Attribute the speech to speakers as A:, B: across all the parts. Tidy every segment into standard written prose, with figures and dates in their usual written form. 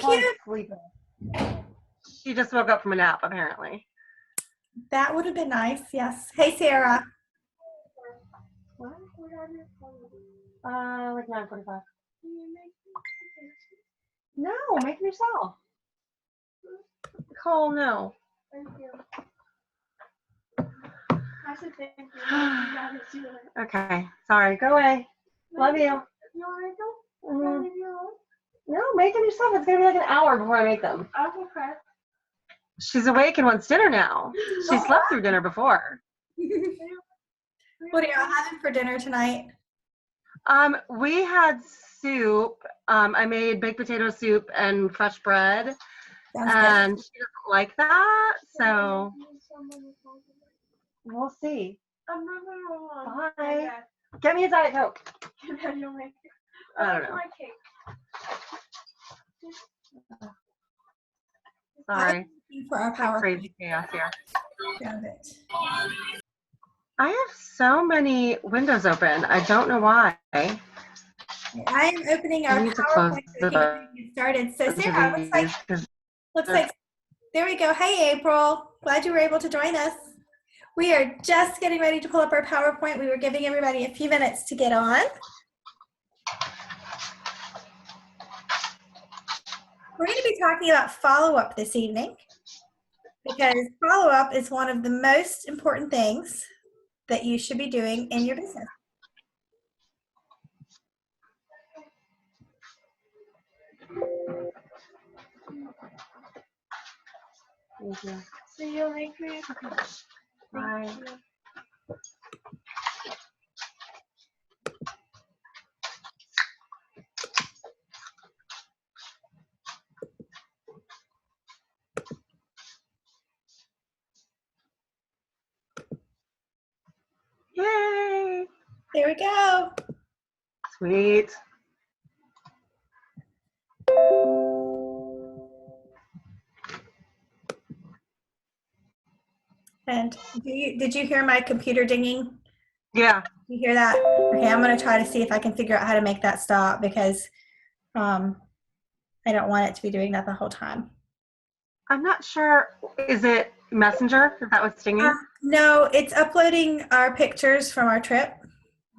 A: so cute.
B: Sleeping. She just woke up from a nap, apparently.
A: That would have been nice, yes. Hey, Sarah.
B: Like 9:45. No, make them yourself. Cole, no.
C: Thank you. I said thank you. You gotta do it.
B: Okay, sorry. Go away. Love you.
C: You want to
B: Mhm.
C: go?
B: No, make them yourself. It's gonna be like an hour before I make them.
C: Okay.
B: She's awake and wants dinner now. She slept through dinner before.
A: What are y'all having for dinner tonight?
B: We had soup. I made baked potato soup and fresh bread.
A: Sounds
B: And she doesn't like that, so we'll see. Bye. Get me a Diet Coke.
C: And then you'll make it.
B: I don't know.
C: My cake.
B: Sorry.
A: For our power.
B: Crazy chaos here.
A: Found it.
B: I have so many windows open. I don't know why.
A: I am opening our
B: I need to close
A: PowerPoint so we can get started. So Sarah, looks like, there we go. Hey, April. Glad you were able to join us. We are just getting ready to pull up our PowerPoint. We were giving everybody a few minutes to get on. We're going to be talking about follow-up this evening because follow-up is one of the most important things that you should be doing in your business.
B: Thank you.
C: See you later.
B: Bye. Yay!
A: There we go.
B: Sweet.
A: And did you hear my computer dinging?
B: Yeah.
A: You hear that? Okay, I'm going to try to see if I can figure out how to make that stop because I don't want it to be doing that the whole time.
B: I'm not sure. Is it Messenger? Is that what's stinging?
A: No, it's uploading our pictures from our trip.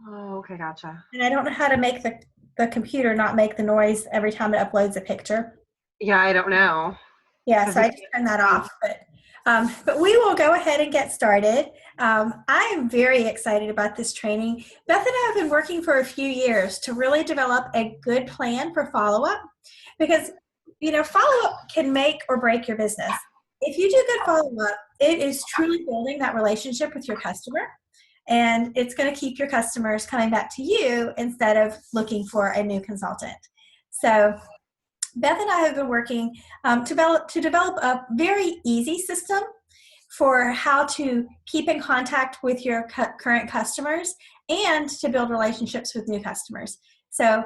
B: Oh, okay, gotcha.
A: And I don't know how to make the computer not make the noise every time it uploads a picture.
B: Yeah, I don't know.
A: Yeah, so I just turned that off. But we will go ahead and get started. I am very excited about this training. Beth and I have been working for a few years to really develop a good plan for follow-up because, you know, follow-up can make or break your business. If you do good follow-up, it is truly building that relationship with your customer, and it's going to keep your customers coming back to you instead of looking for a new consultant. So Beth and I have been working to develop a very easy system for how to keep in contact with your current customers and to build relationships with new customers. So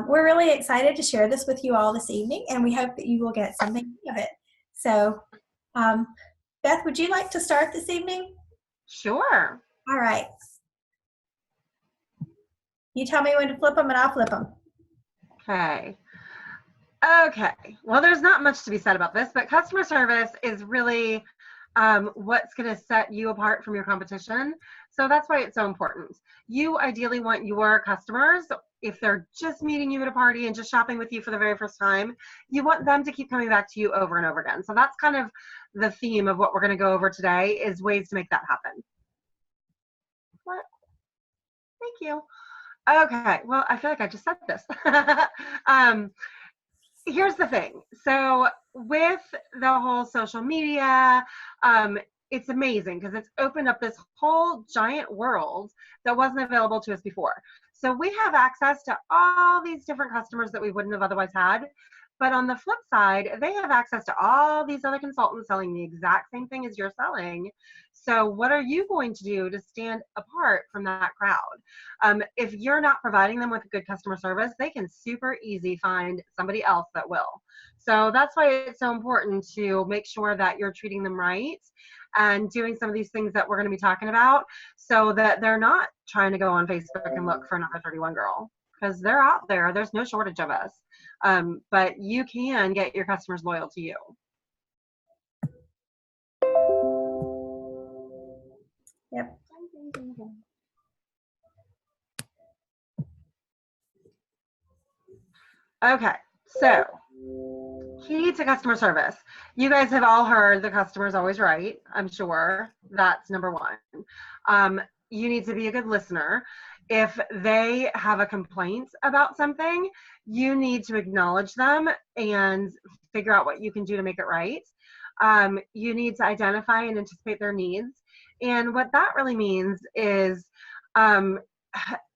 A: we're really excited to share this with you all this evening, and we hope that you will get something out of it. So Beth, would you like to start this evening?
B: Sure.
A: All right. You tell me when to flip them and I'll flip them.
B: Okay. Okay. Well, there's not much to be said about this, but customer service is really what's going to set you apart from your competition. So that's why it's so important. You ideally want your customers, if they're just meeting you at a party and just shopping with you for the very first time, you want them to keep coming back to you over and over again. So that's kind of the theme of what we're going to go over today is ways to make that happen. What? Thank you. Okay. Well, I feel like I just said this. Here's the thing. So with the whole social media, it's amazing because it's opened up this whole giant world that wasn't available to us before. So we have access to all these different customers that we wouldn't have otherwise had. But on the flip side, they have access to all these other consultants selling the exact same thing as you're selling. So what are you going to do to stand apart from that crowd? If you're not providing them with good customer service, they can super easy find somebody else that will. So that's why it's so important to make sure that you're treating them right and doing some of these things that we're going to be talking about so that they're not trying to go on Facebook and look for another 31 girl. because they're out there. There's no shortage of us. But you can get your customers loyal to you.
A: Yep.
B: Okay, so key to customer service. You guys have all heard the customer's always right, I'm sure. That's number one. You need to be a good listener. If they have a complaint about something, you need to acknowledge them and figure out what you can do to make it right. You need to identify and anticipate their needs. And what that really means is,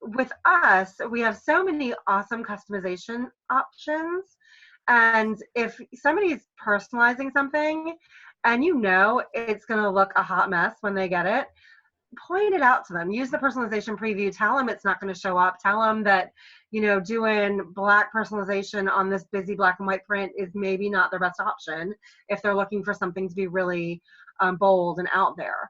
B: with us, we have so many awesome customization options. And if somebody's personalizing something and you know it's going to look a hot mess when they get it, point it out to them. Use the personalization preview. Tell them it's not going to show up. Tell them that, doing black personalization on this busy black and white print is maybe not their best option if they're looking for something to be really bold and out there.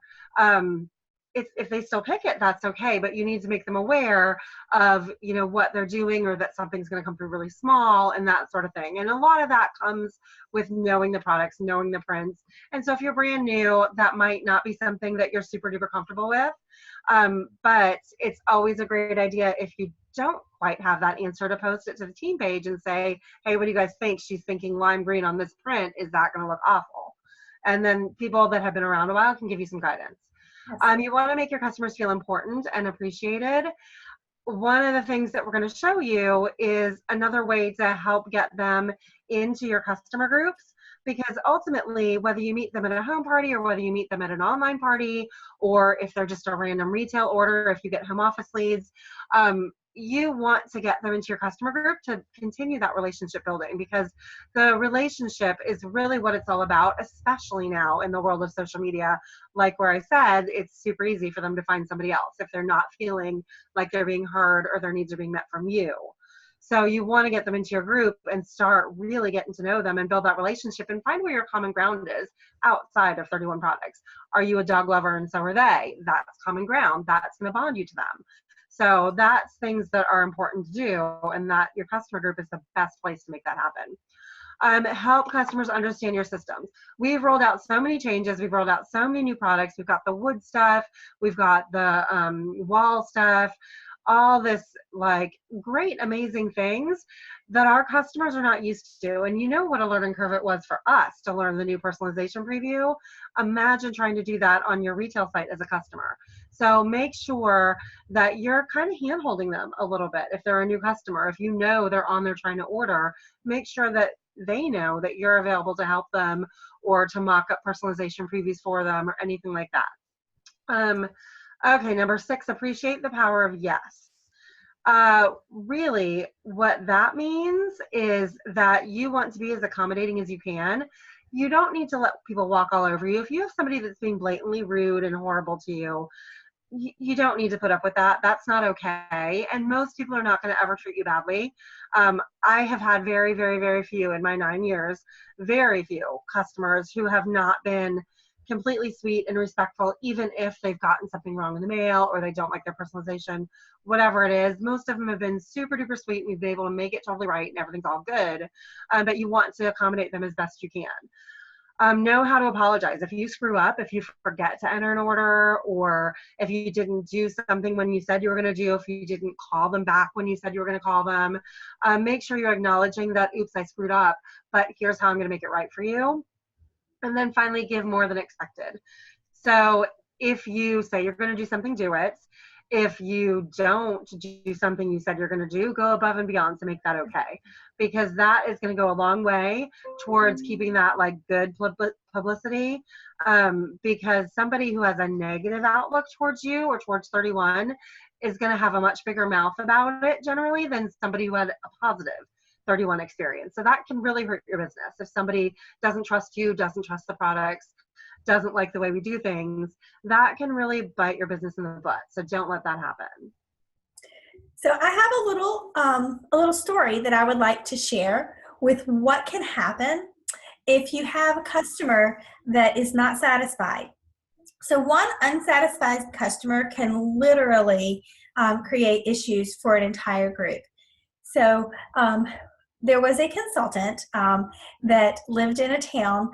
B: If they still pick it, that's okay, but you need to make them aware of, what they're doing, or that something's going to come through really small and that sort of thing. And a lot of that comes with knowing the products, knowing the prints. And so if you're brand new, that might not be something that you're super duper comfortable with. But it's always a great idea, if you don't quite have that answer, to post it to the team page and say, hey, what do you guys think? She's thinking lime green on this print. Is that going to look awful? And then people that have been around a while can give you some guidance. You want to make your customers feel important and appreciated. One of the things that we're going to show you is another way to help get them into your customer groups, because ultimately, whether you meet them at a home party or whether you meet them at an online party, or if they're just a random retail order, if you get home office leads, you want to get them into your customer group to continue that relationship building, because the relationship is really what it's all about, especially now in the world of social media. Like where I said, it's super easy for them to find somebody else if they're not feeling like they're being heard or their needs are being met from you. So you want to get them into your group and start really getting to know them and build that relationship and find where your common ground is outside of 31 products. Are you a dog lover and so are they? That's common ground. That's going to bond you to them. So that's things that are important to do, and that your customer group is the best place to make that happen. Help customers understand your systems. We've rolled out so many changes. We've rolled out so many new products. We've got the wood stuff. We've got the wall stuff. All this like great, amazing things that our customers are not used to. And you know what a learning curve it was for us to learn the new personalization preview. Imagine trying to do that on your retail site as a customer. So make sure that you're kind of hand-holding them a little bit. If they're a new customer, if you know they're on there trying to order, make sure that they know that you're available to help them or to mock up personalization previews for them or anything like that. Okay, number 6, appreciate the power of yes. Really, what that means is that you want to be as accommodating as you can. You don't need to let people walk all over you. If you have somebody that's being blatantly rude and horrible to you, you don't need to put up with that. That's not okay. And most people are not going to ever treat you badly. I have had very, very, very few in my 9 years, very few customers who have not been completely sweet and respectful, even if they've gotten something wrong in the mail or they don't like their personalization, whatever it is. Most of them have been super duper sweet. We've been able to make it totally right and everything's all good. But you want to accommodate them as best you can. Know how to apologize. If you screw up, if you forget to enter an order, or if you didn't do something when you said you were going to do, if you didn't call them back when you said you were going to call them, make sure you're acknowledging that, oops, I screwed up, but here's how I'm going to make it right for you. And then finally, give more than expected. So if you say you're going to do something, do it. If you don't do something you said you're going to do, go above and beyond to make that okay, because that is going to go a long way towards keeping that like good publicity. Because somebody who has a negative outlook towards you or towards 31 is going to have a much bigger mouth about it generally than somebody who had a positive 31 experience. So that can really hurt your business. If somebody doesn't trust you, doesn't trust the products, doesn't like the way we do things, that can really bite your business in the butt. So don't let that happen.
A: So I have a little story that I would like to share with what can happen if you have a customer that is not satisfied. So one unsatisfied customer can literally create issues for an entire group. So there was a consultant that lived in a town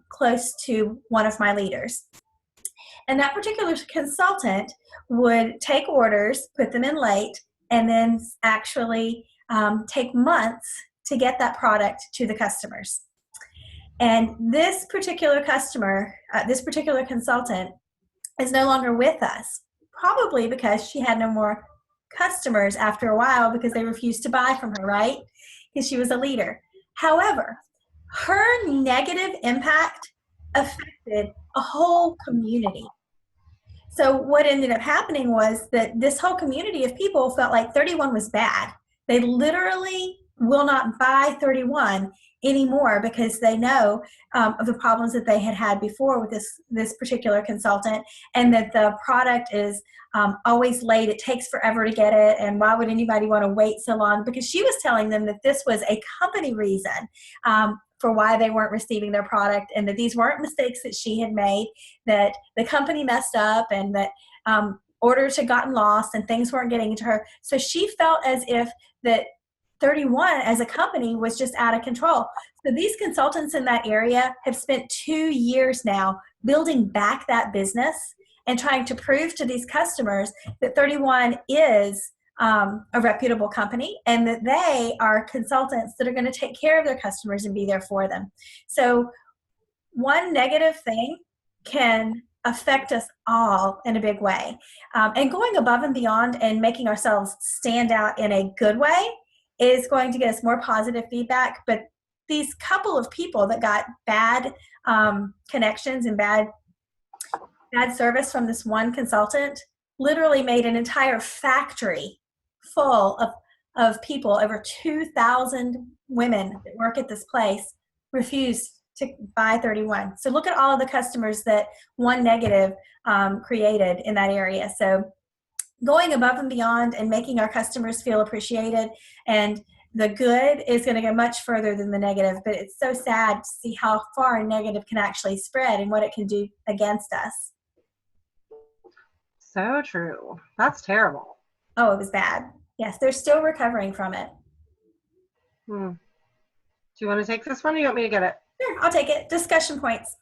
A: close to one of my leaders. And that particular consultant would take orders, put them in late, and then actually take months to get that product to the customers. And this particular customer, this particular consultant, is no longer with us, probably because she had no more customers after a while because they refused to buy from her, right? Because she was a leader. However, her negative impact affected a whole community. So what ended up happening was that this whole community of people felt like 31 was bad. They literally will not buy 31 anymore because they know of the problems that they had had before with this particular consultant, and that the product is always late. It takes forever to get it, and why would anybody want to wait so long? Because she was telling them that this was a company reason for why they weren't receiving their product, and that these weren't mistakes that she had made, that the company messed up, and that orders had gotten lost and things weren't getting to her. So she felt as if that 31 as a company was just out of control. So these consultants in that area have spent 2 years now building back that business and trying to prove to these customers that 31 is a reputable company, and that they are consultants that are going to take care of their customers and be there for them. So one negative thing can affect us all in a big way. And going above and beyond and making ourselves stand out in a good way is going to get us more positive feedback. But these couple of people that got bad connections and bad service from this one consultant literally made an entire factory full of people, over 2,000 women that work at this place, refuse to buy 31. So look at all of the customers that one negative created in that area. So going above and beyond and making our customers feel appreciated, and the good is going to go much further than the negative. But it's so sad to see how far a negative can actually spread and what it can do against us.
B: So true. That's terrible.
A: Oh, it was bad. Yes, they're still recovering from it.
B: Do you want to take this one, or you want me to get it?
A: Sure, I'll take it. Discussion points.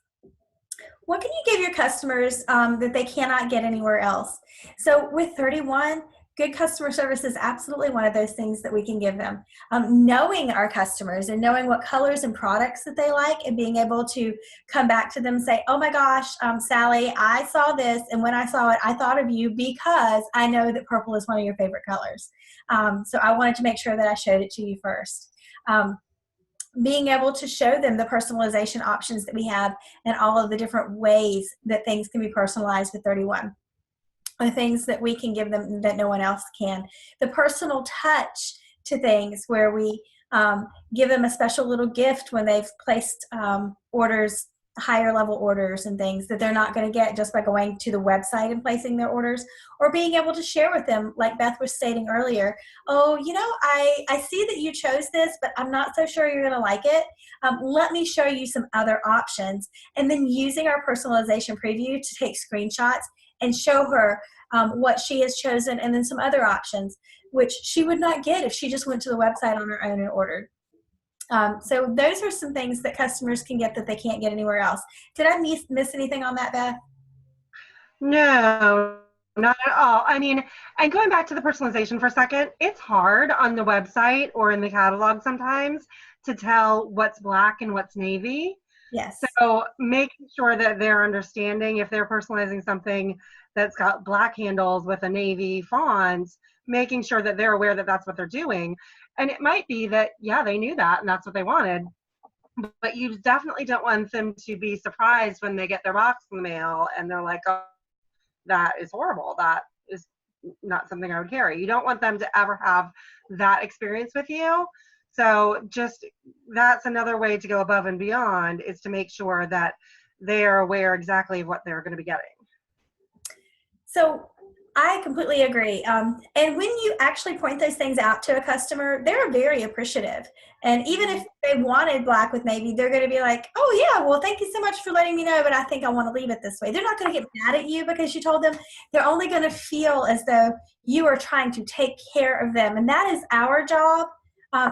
A: What can you give your customers that they cannot get anywhere else? So with 31, good customer service is absolutely one of those things that we can give them. Knowing our customers and knowing what colors and products that they like, and being able to come back to them and say, oh my gosh, Sally, I saw this, and when I saw it, I thought of you because I know that purple is one of your favorite colors. So I wanted to make sure that I showed it to you first. Being able to show them the personalization options that we have and all of the different ways that things can be personalized with 31. The things that we can give them that no one else can. The personal touch to things where we give them a special little gift when they've placed orders, higher level orders and things that they're not going to get just by going to the website and placing their orders, or being able to share with them, like Beth was stating earlier, oh, you know, I see that you chose this, but I'm not so sure you're going to like it. Let me show you some other options. And then using our personalization preview to take screenshots and show her what she has chosen, and then some other options, which she would not get if she just went to the website on her own and ordered. So those are some things that customers can get that they can't get anywhere else. Did I miss anything on that, Beth?
B: No, not at all. I mean, and going back to the personalization for a second, it's hard on the website or in the catalog sometimes to tell what's black and what's navy.
A: Yes.
B: So making sure that they're understanding, if they're personalizing something that's got black handles with a navy font, making sure that they're aware that that's what they're doing. And it might be that, yeah, they knew that and that's what they wanted, but you definitely don't want them to be surprised when they get their box in the mail and they're like, oh, that is horrible. That is not something I would carry. You don't want them to ever have that experience with you. So just, that's another way to go above and beyond, is to make sure that they are aware exactly of what they're going to be getting.
A: So I completely agree. And when you actually point those things out to a customer, they're very appreciative. And even if they wanted black with navy, they're going to be like, oh, yeah, well, thank you so much for letting me know, but I think I want to leave it this way. They're not going to get mad at you because you told them. They're only going to feel as though you are trying to take care of them. And that is our job,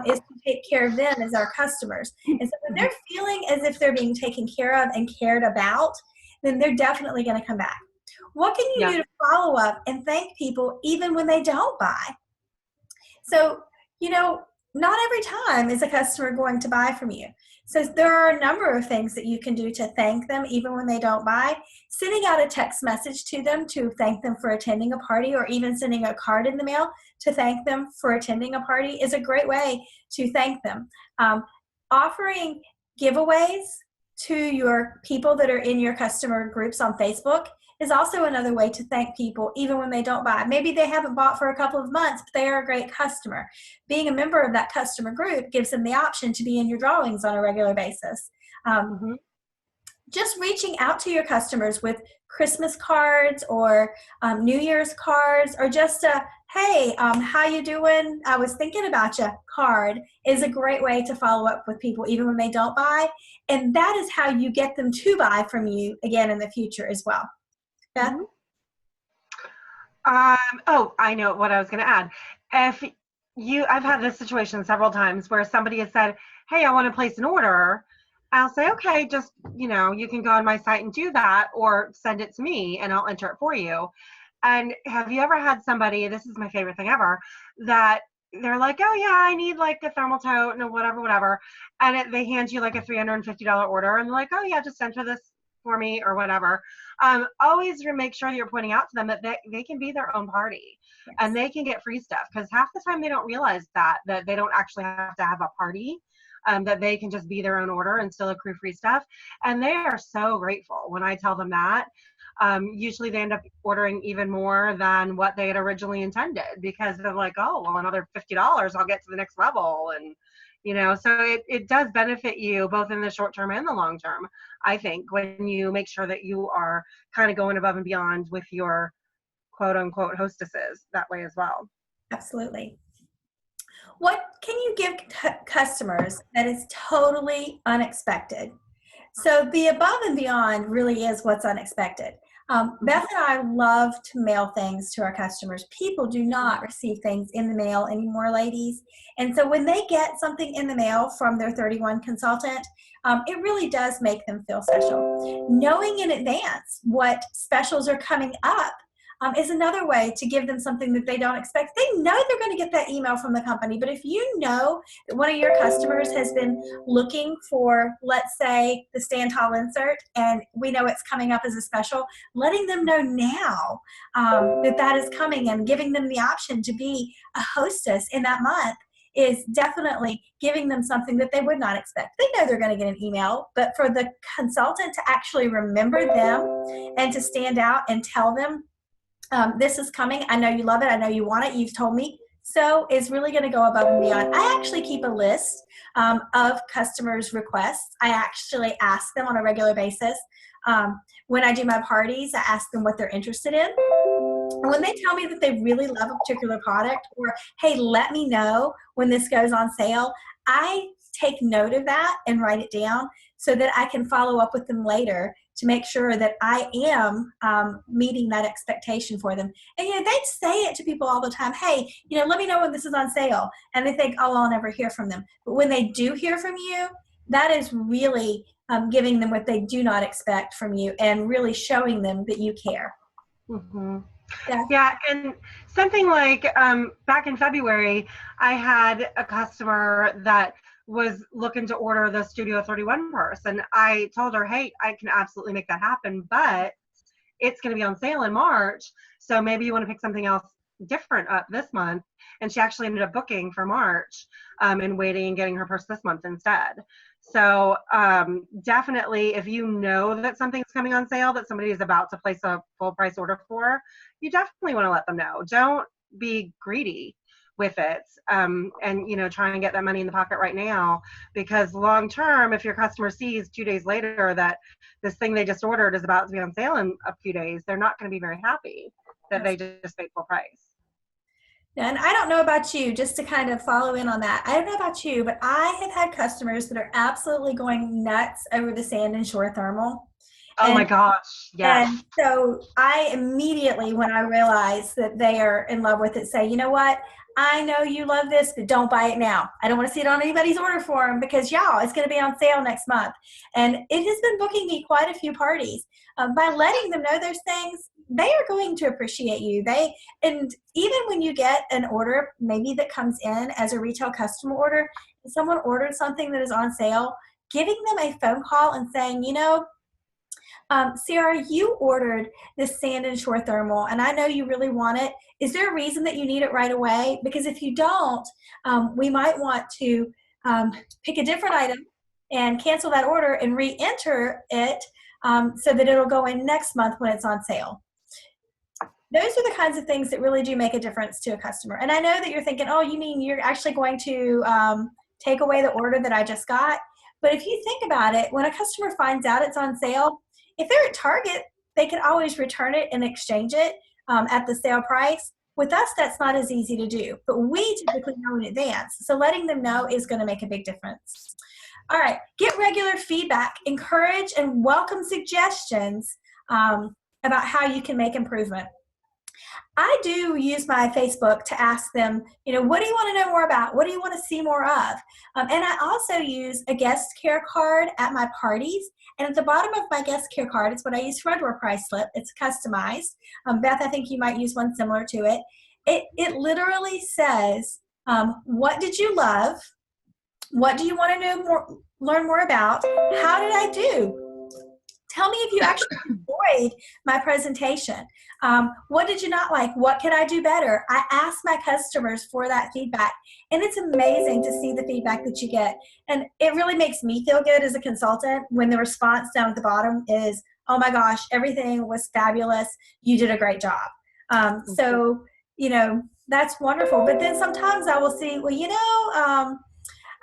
A: is to take care of them as our customers. And so when they're feeling as if they're being taken care of and cared about, then they're definitely going to come back. What can you
B: Yeah.
A: do to follow up and thank people even when they don't buy? So, not every time is a customer going to buy from you. So there are a number of things that you can do to thank them even when they don't buy. Sending out a text message to them to thank them for attending a party, or even sending a card in the mail to thank them for attending a party, is a great way to thank them. Offering giveaways to your people that are in your customer groups on Facebook is also another way to thank people even when they don't buy. Maybe they haven't bought for a couple of months, but they are a great customer. Being a member of that customer group gives them the option to be in your drawings on a regular basis. Just reaching out to your customers with Christmas cards or New Year's cards, or just a, hey, how you doing? I was thinking about you card is a great way to follow up with people even when they don't buy. And that is how you get them to buy from you again in the future as well. Beth?
B: Oh, I know what I was going to add. I've had this situation several times where somebody has said, hey, I want to place an order. I'll say, okay, just, you can go on my site and do that, or send it to me and I'll enter it for you. And have you ever had somebody, this is my favorite thing ever, that they're like, oh yeah, I need like a thermal tote and whatever. And they hand you like a $350 order and they're like, oh yeah, just enter this for me or whatever. Always make sure that you're pointing out to them that they can be their own party. Yes. And they can get free stuff, because half the time they don't realize that they don't actually have to have a party, that they can just be their own order and still accrue free stuff. And they are so grateful when I tell them that. Usually they end up ordering even more than what they had originally intended, because they're like, oh, well, another $50, I'll get to the next level. And so it does benefit you both in the short term and the long term, I think, when you make sure that you are kind of going above and beyond with your quote unquote hostesses that way as well.
A: Absolutely. What can you give customers that is totally unexpected? So the above and beyond really is what's unexpected. Beth and I love to mail things to our customers. People do not receive things in the mail anymore, ladies. And so when they get something in the mail from their 31 consultant, it really does make them feel special. Knowing in advance what specials are coming up is another way to give them something that they don't expect. They know they're going to get that email from the company, but if you know that one of your customers has been looking for, let's say, the stand tall insert, and we know it's coming up as a special, letting them know now that is coming and giving them the option to be a hostess in that month is definitely giving them something that they would not expect. They know they're going to get an email, but for the consultant to actually remember them and to stand out and tell them, this is coming. I know you love it. I know you want it. You've told me. So it's really going to go above and beyond. I actually keep a list of customers' requests. I actually ask them on a regular basis. When I do my parties, I ask them what they're interested in. And when they tell me that they really love a particular product, or, hey, let me know when this goes on sale, I take note of that and write it down so that I can follow up with them later to make sure that I am meeting that expectation for them. And they say it to people all the time, hey, let me know when this is on sale. And they think, oh, I'll never hear from them. But when they do hear from you, that is really giving them what they do not expect from you and really showing them that you care.
B: Mm-hmm. Yeah, and something like back in February, I had a customer that was looking to order the Studio 31 purse, and I told her, hey, I can absolutely make that happen, but it's going to be on sale in March, so maybe you want to pick something else different up this month. And she actually ended up booking for March and waiting and getting her purse this month instead. So definitely, if you know that something's coming on sale that somebody is about to place a full price order for, you definitely want to let them know. Don't be greedy with it, and try and get that money in the pocket right now, because long term, if your customer sees 2 days later that this thing they just ordered is about to be on sale in a few days, they're not going to be very happy. that they just paid full price.
A: And I don't know about you, just to kind of follow in on that. I don't know about you, but I have had customers that are absolutely going nuts over the Sand and Shore thermal.
B: Oh my
A: And
B: gosh, yes.
A: and so I immediately, when I realize that they are in love with it, say, you know what? I know you love this, but don't buy it now. I don't want to see it on anybody's order form because, y'all, it's going to be on sale next month. And it has been booking me quite a few parties. By letting them know those things, they are going to appreciate you. And even when you get an order, maybe that comes in as a retail customer order, and someone ordered something that is on sale, giving them a phone call and saying, you know, Sierra, you ordered this Sand and Shore thermal, and I know you really want it. Is there a reason that you need it right away? Because if you don't, we might want to pick a different item and cancel that order and re-enter it so that it'll go in next month when it's on sale. Those are the kinds of things that really do make a difference to a customer. And I know that you're thinking, oh, you mean you're actually going to take away the order that I just got? But if you think about it, when a customer finds out it's on sale, if they're at Target, they can always return it and exchange it at the sale price. With us, that's not as easy to do, but we typically know in advance. So letting them know is going to make a big difference. All right, get regular feedback, encourage and welcome suggestions about how you can make improvement. I do use my Facebook to ask them, you know, what do you want to know more about? What do you want to see more of? And I also use a guest care card at my parties. And at the bottom of my guest care card, it's what I use for a door price slip. It's customized. Beth, I think you might use one similar to it. It literally says, what did you love? What do you want to know more, learn more about? How did I do? Tell me if you actually enjoyed my presentation. What did you not like? What can I do better? I ask my customers for that feedback, and it's amazing to see the feedback that you get. And it really makes me feel good as a consultant when the response down at the bottom is, oh my gosh, everything was fabulous. You did a great job. So, you know, that's wonderful. But then sometimes I will see, well, you know,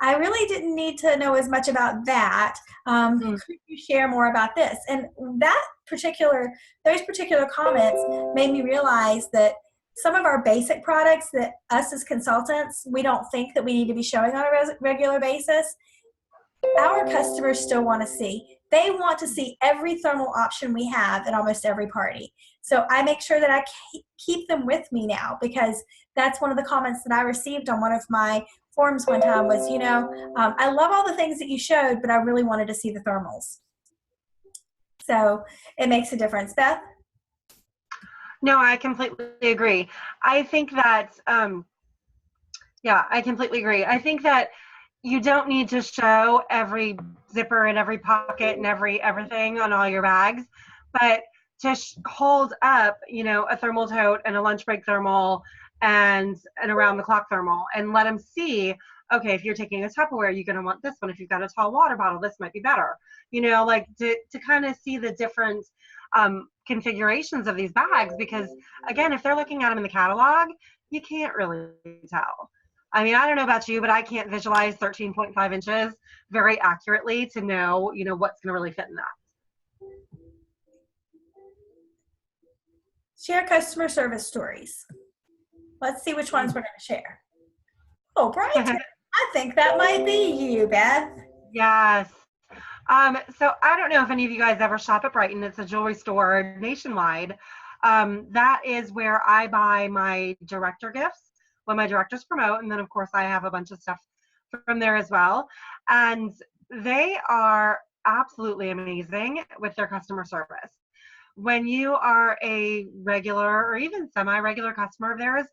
A: I really didn't need to know as much about that. Could you share more about this? And those particular comments made me realize that some of our basic products that us as consultants, we don't think that we need to be showing on a regular basis, our customers still want to see. They want to see every thermal option we have at almost every party. So I make sure that I keep them with me now, because that's one of the comments that I received on one of my forums one time was, you know, I love all the things that you showed, but I really wanted to see the thermals. So it makes a difference. Beth?
B: No, I completely agree. I think that, yeah, I completely agree. I think that you don't need to show every zipper and every pocket and everything on all your bags, but to hold up, you know, a thermal tote and a lunch break thermal and an around the clock thermal, and let them see, okay, if you're taking a Tupperware, you're going to want this one. If you've got a tall water bottle, this might be better. You know, like to kind of see the different configurations of these bags, because again, if they're looking at them in the catalog, you can't really tell. I mean, I don't know about you, but I can't visualize 13.5 inches very accurately to know, you know, what's going to really fit in that.
A: Share customer service stories. Let's see which ones we're going to share. Oh, Brighton. I think that might be you, Beth.
B: Yes. So I don't know if any of you guys ever shop at Brighton. It's a jewelry store nationwide. That is where I buy my director gifts when my directors promote. And then, of course, I have a bunch of stuff from there as well. And they are absolutely amazing with their customer service. When you are a regular or even semi-regular customer of theirs,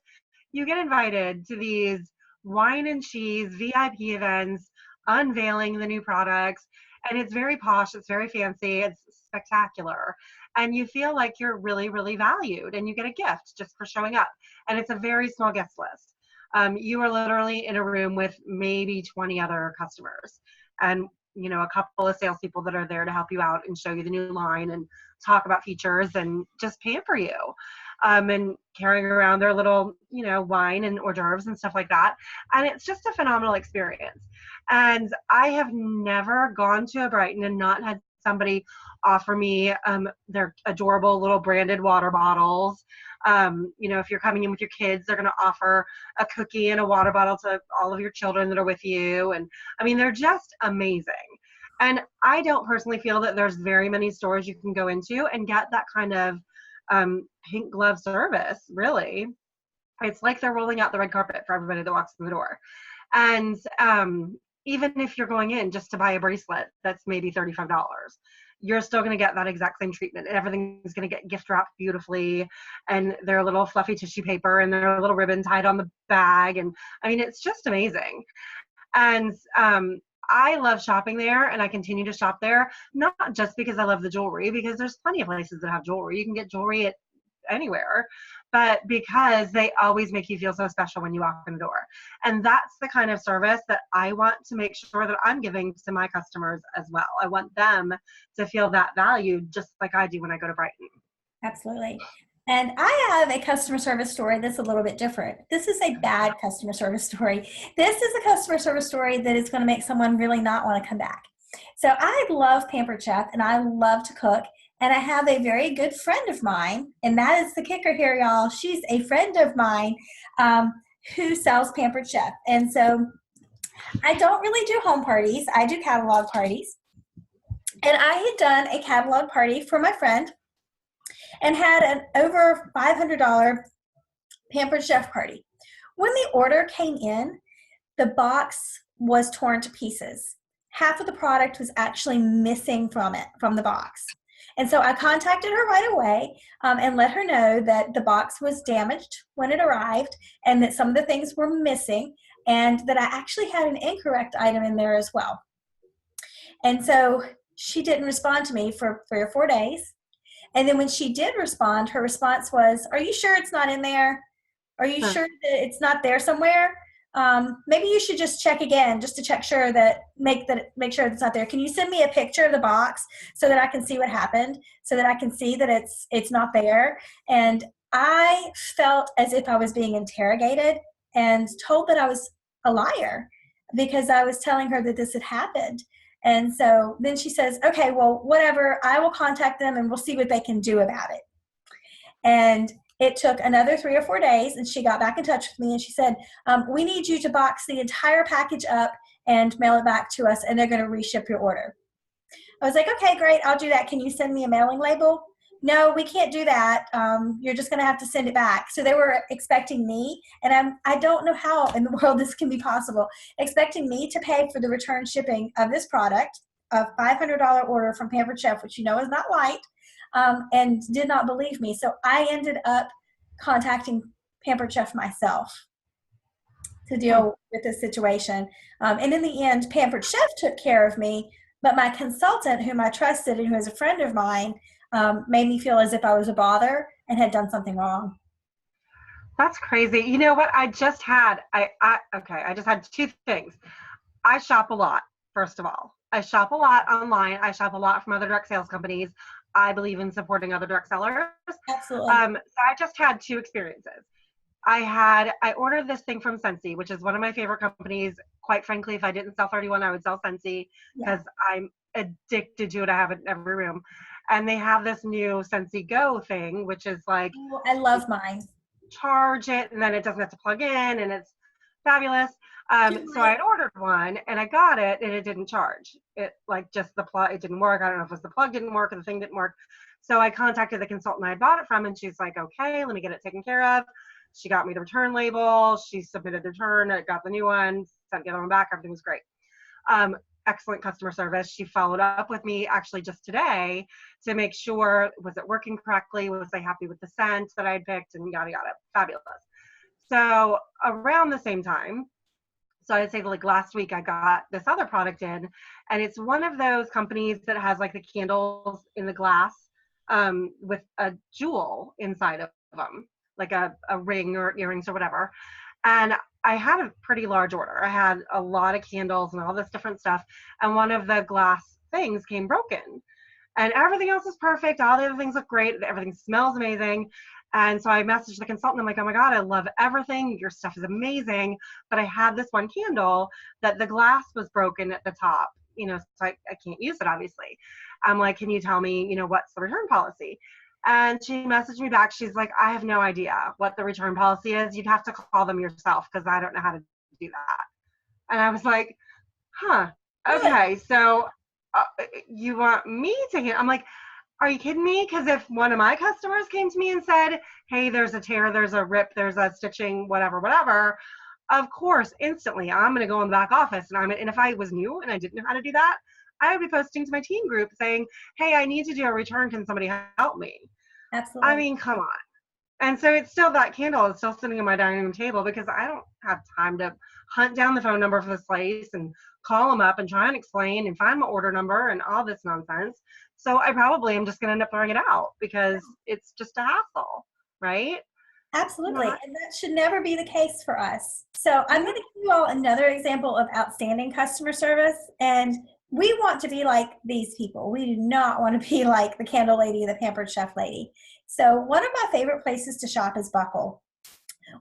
B: you get invited to these wine and cheese VIP events, unveiling the new products. And it's very posh, it's very fancy, it's spectacular. And you feel like you're really, really valued, and you get a gift just for showing up. And it's a very small guest list. You are literally in a room with maybe 20 other customers, and you know, a couple of salespeople that are there to help you out and show you the new line and talk about features and just pamper you. And carrying around their little, you know, wine and hors d'oeuvres and stuff like that. And it's just a phenomenal experience. And I have never gone to a Brighton and not had somebody offer me their adorable little branded water bottles, If you're coming in with your kids, they're going to offer a cookie and a water bottle to all of your children that are with you. And I mean, they're just amazing. And I don't personally feel that there's very many stores you can go into and get that kind of pink glove service, really. It's like they're rolling out the red carpet for everybody that walks in the door. And even if you're going in just to buy a bracelet that's maybe $35, you're still going to get that exact same treatment. And everything's going to get gift wrapped beautifully. And they're a little fluffy tissue paper and they're a little ribbon tied on the bag. And I mean, it's just amazing. And I love shopping there, and I continue to shop there, not just because I love the jewelry, because there's plenty of places that have jewelry. You can get jewelry at anywhere, but because they always make you feel so special when you walk in the door. And that's the kind of service that I want to make sure that I'm giving to my customers as well. I want them to feel that value just like I do when I go to Brighton.
A: Absolutely. And I have a customer service story that's a little bit different. This is a bad customer service story. This is a customer service story that is going to make someone really not want to come back. So I love Pampered Chef and I love to cook. And I have a very good friend of mine, and that is the kicker here, y'all. She's a friend of mine who sells Pampered Chef. And so I don't really do home parties. I do catalog parties. And I had done a catalog party for my friend and had an over $500 Pampered Chef party. When the order came in, the box was torn to pieces. Half of the product was actually missing from the box. And so I contacted her right away and let her know that the box was damaged when it arrived and that some of the things were missing and that I actually had an incorrect item in there as well. And so she didn't respond to me for 3 or 4 days. And then when she did respond, her response was, "Are you sure it's not in there? Are you sure that it's not there somewhere? Maybe you should just check again just to check sure that make sure it's not there. Can you send me a picture of the box so that I can see what happened, so that I can see that it's not there?" And I felt as if I was being interrogated and told that I was a liar because I was telling her that this had happened. And so then she says, "Okay, well, whatever, I will contact them and we'll see what they can do about it." And it took another 3 or 4 days, and she got back in touch with me, and she said, "We need you to box the entire package up and mail it back to us, and they're going to reship your order." I was like, "Okay, great, I'll do that. Can you send me a mailing label?" "No, we can't do that. You're just going to have to send it back." So they were expecting me, and I don't know how in the world this can be possible, expecting me to pay for the return shipping of this product, a $500 order from Pampered Chef, which you know is not light, and did not believe me. So I ended up contacting Pampered Chef myself to deal with this situation. And in the end, Pampered Chef took care of me, but my consultant, whom I trusted and who is a friend of mine, made me feel as if I was a bother and had done something wrong.
B: That's crazy. You know what? I just had 2 things. I shop a lot, first of all. I shop a lot online. I shop a lot from other direct sales companies. I believe in supporting other direct sellers.
A: Absolutely.
B: So I just had 2 experiences. I ordered this thing from Scentsy, which is one of my favorite companies. Quite frankly, if I didn't sell 31, I would sell Scentsy because I'm addicted to it. I have it in every room. And they have this new Scentsy Go thing, which is like,
A: Oh, I love mine.
B: Charge it, and then it doesn't have to plug in, and it's fabulous. So I had ordered one, and I got it, and it didn't charge. It like just the plug, it didn't work. I don't know if it was the plug didn't work or the thing didn't work. So I contacted the consultant I bought it from, and she's like, "Okay, let me get it taken care of." She got me the return label. She submitted the return. I got the new one, sent the other one back. Everything was great. Excellent customer service. She followed up with me actually just today to make sure, was it working correctly? Was I happy with the scent that I had picked, and yada, yada. Fabulous. So around the same time, so I'd say like last week, I got this other product in, and it's one of those companies that has like the candles in the glass with a jewel inside of them, like a ring or earrings or whatever. And I had a pretty large order. I had a lot of candles and all this different stuff. And one of the glass things came broken. And everything else is perfect. All the other things look great. Everything smells amazing. And so I messaged the consultant. I'm like, "Oh my God, I love everything. Your stuff is amazing. But I had this one candle that the glass was broken at the top. So I can't use it, obviously." I'm like, "Can you tell me, what's the return policy?" And she messaged me back. She's like, I have no idea what the return policy is. You'd have to call them yourself because I don't know how to do that. And I was like, huh,
A: Really?
B: okay. So you want me to I'm like, are you kidding me? Because if one of my customers came to me and said, hey, there's a tear, there's a rip, there's a stitching, whatever, of course, instantly, I'm going to go in the back office. And if I was new and I didn't know how to do that, I would be posting to my team group saying, hey, I need to do a return. Can somebody help me? I
A: Absolutely.
B: mean, come on. And so it's still, that candle is still sitting on my dining room table because I don't have time to hunt down the phone number for this place and call them up and try and explain and find my order number and all this nonsense. So I probably am just going to end up throwing it out because it's just a hassle, right?
A: Absolutely.
B: Not,
A: And that should never be the case for us. So I'm going to give you all another example of outstanding customer service. And we want to be like these people. We do not want to be like the candle lady, the pampered chef lady. So one of my favorite places to shop is Buckle.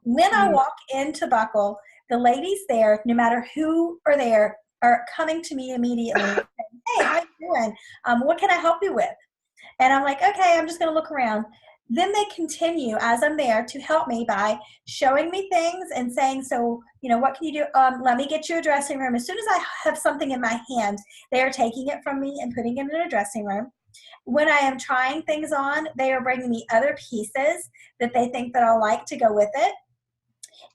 A: When I walk into Buckle, the ladies there, no matter who are there, are coming to me immediately and saying, hey, how you doing? What can I help you with? And I'm like, okay, I'm just going to look around. Then they continue as I'm there to help me by showing me things and saying, so, what can you do? Let me get you a dressing room. As soon as I have something in my hand, they are taking it from me and putting it in a dressing room. When I am trying things on, they are bringing me other pieces that they think that I'll like to go with it.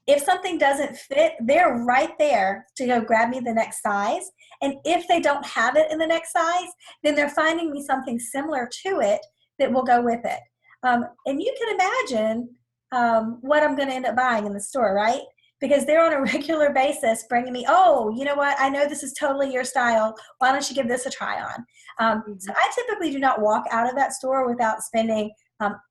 A: If something doesn't fit, they're right there to go grab me the next size. And if they don't have it in the next size, then they're finding me something similar to it that will go with it. And you can imagine what I'm going to end up buying in the store, right? Because they're on a regular basis bringing me, oh, you know what? I know this is totally your style. Why don't you give this a try on? So I typically do not walk out of that store without spending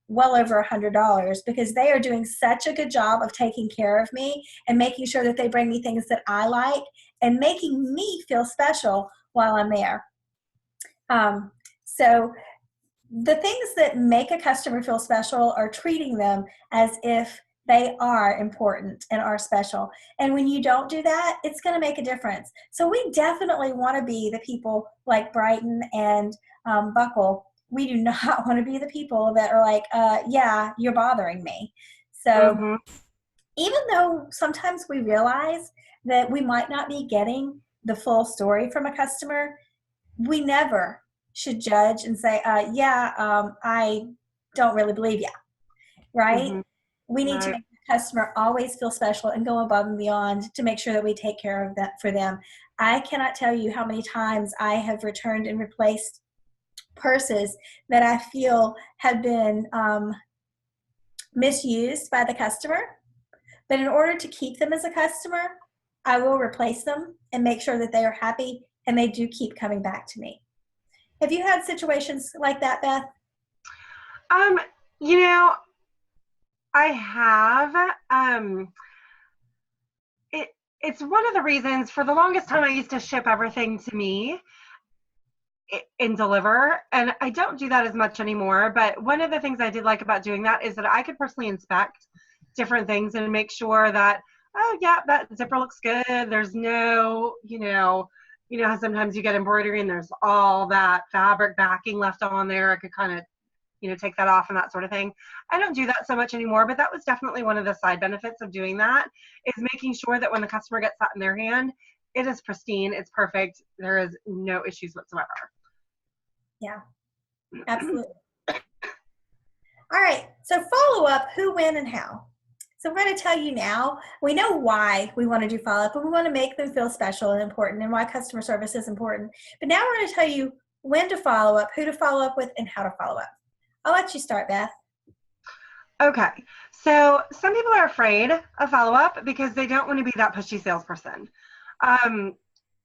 A: well over $100 because they are doing such a good job of taking care of me and making sure that they bring me things that I like and making me feel special while I'm there. So the things that make a customer feel special are treating them as if they are important and are special. And when you don't do that, it's going to make a difference. So we definitely want to be the people like Brighton and Buckle. We do not want to be the people that are like, yeah, you're bothering me. So even though sometimes we realize that we might not be getting the full story from a customer, we never should judge and say, I don't really believe you, right? We need to make the customer always feel special and go above and beyond to make sure that we take care of that for them. I cannot tell you how many times I have returned and replaced purses that I feel have been misused by the customer. But in order to keep them as a customer, I will replace them and make sure that they are happy and they do keep coming back to me. Have you had situations like that, Beth?
B: You know, I have. It's one of the reasons for the longest time I used to ship everything to me and deliver, and I don't do that as much anymore. But one of the things I did like about doing that is that I could personally inspect different things and make sure that, oh yeah, that zipper looks good. There's no, how sometimes you get embroidery and there's all that fabric backing left on there. I could kind of, take that off and that sort of thing. I don't do that so much anymore, but that was definitely one of the side benefits of doing that, is making sure that when the customer gets that in their hand, it is pristine, it's perfect, there is no issues whatsoever.
A: Yeah, absolutely. All right, so follow up, who, when, and how. So we're going to tell you now, we know why we want to do follow-up, but we want to make them feel special and important and why customer service is important. But now we're going to tell you when to follow up, who to follow up with, and how to follow up. I'll let you start, Beth.
B: Okay, so some people are afraid of follow-up because they don't want to be that pushy salesperson.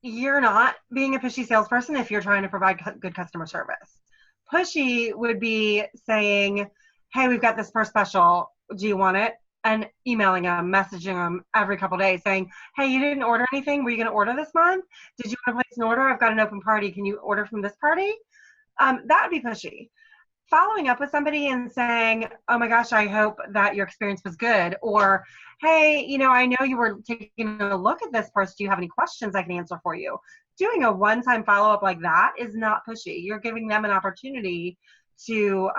B: You're not being a pushy salesperson if you're trying to provide good customer service. Pushy would be saying, hey, we've got this per special, do you want it? And emailing them, messaging them every couple of days saying, hey, you didn't order anything, were you going to order this month? Did you want to place an order? I've got an open party, can you order from this party? That would be pushy. Following up with somebody and saying, oh my gosh, I hope that your experience was good. Or, hey, I know you were taking a look at this purse. Do you have any questions I can answer for you? Doing a one-time follow-up like that is not pushy. You're giving them an opportunity to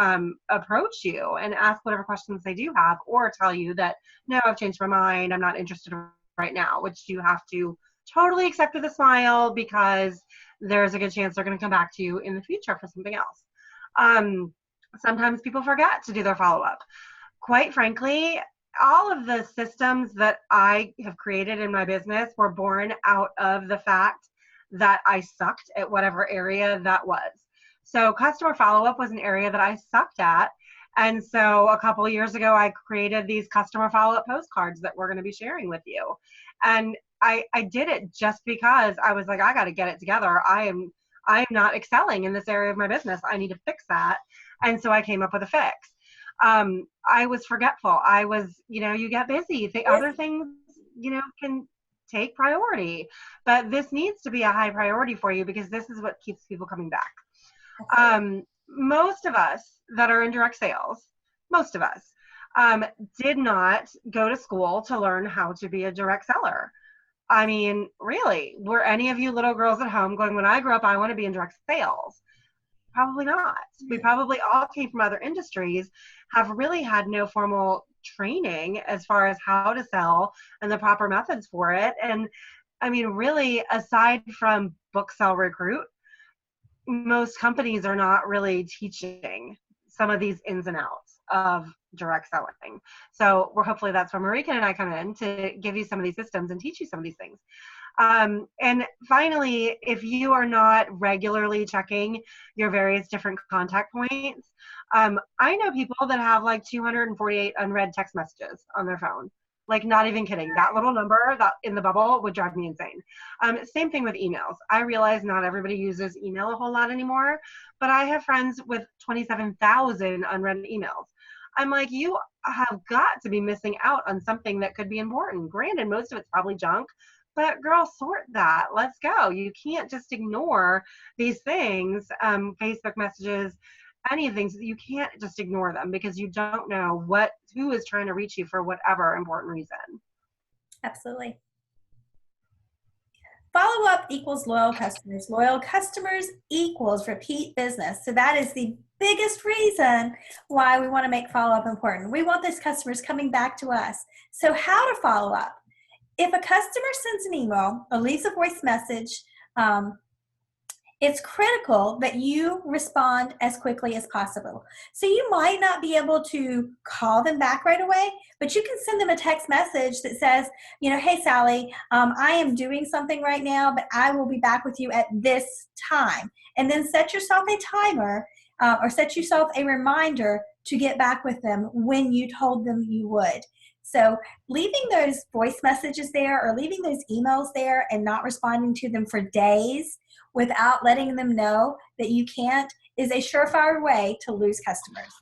B: approach you and ask whatever questions they do have, or tell you that, no, I've changed my mind, I'm not interested right now, which you have to totally accept with a smile, because there's a good chance they're going to come back to you in the future for something else. Sometimes people forget to do their follow-up. Quite frankly, all of the systems that I have created in my business were born out of the fact that I sucked at whatever area that was. So customer follow-up was an area that I sucked at. And so a couple of years ago, I created these customer follow-up postcards that we're going to be sharing with you. And I did it just because I was like, I got to get it together. I am not excelling in this area of my business. I need to fix that. And so I came up with a fix. I was forgetful. I was, you get busy. Other things, can take priority. But this needs to be a high priority for you, because this is what keeps people coming back. Most of us that are in direct sales, most of us, did not go to school to learn how to be a direct seller. I mean, really, were any of you little girls at home going, when I grow up, I want to be in direct sales? Probably not. We probably all came from other industries, have really had no formal training as far as how to sell and the proper methods for it. And I mean, really, aside from book, sell, recruit, most companies are not really teaching some of these ins and outs of direct selling. So hopefully that's where Marika and I come in, to give you some of these systems and teach you some of these things. And finally, if you are not regularly checking your various different contact points, I know people that have like 248 unread text messages on their phone. Like, not even kidding. That little number that in the bubble would drive me insane. Same thing with emails. I realize not everybody uses email a whole lot anymore, but I have friends with 27,000 unread emails. I'm like, you have got to be missing out on something that could be important. Granted, most of it's probably junk, but girl, sort that. Let's go. You can't just ignore these things, Facebook messages, any of things. You can't just ignore them, because you don't know who is trying to reach you for whatever important reason.
A: Absolutely. Follow-up equals loyal customers. Loyal customers equals repeat business. So that is the biggest reason why we want to make follow-up important. We want those customers coming back to us. So how to follow up? If a customer sends an email or leaves a voice message, it's critical that you respond as quickly as possible. So you might not be able to call them back right away, but you can send them a text message that says, hey, Sally, I am doing something right now, but I will be back with you at this time. And then set yourself a timer or set yourself a reminder to get back with them when you told them you would. So leaving those voice messages there or leaving those emails there and not responding to them for days without letting them know that you can't is a surefire way to lose customers.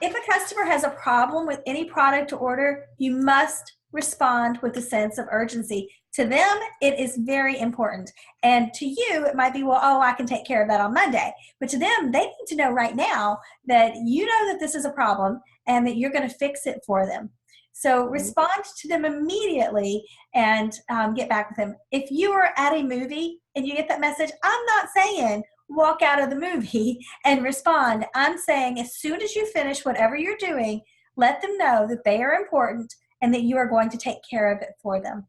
A: If a customer has a problem with any product or order, you must respond with a sense of urgency. To them, it is very important. And to you, it might be, well, I can take care of that on Monday. But to them, they need to know right now that you know that this is a problem and that you're going to fix it for them. So respond to them immediately and get back with them. If you are at a movie and you get that message, I'm not saying walk out of the movie and respond. I'm saying as soon as you finish whatever you're doing, let them know that they are important and that you are going to take care of it for them.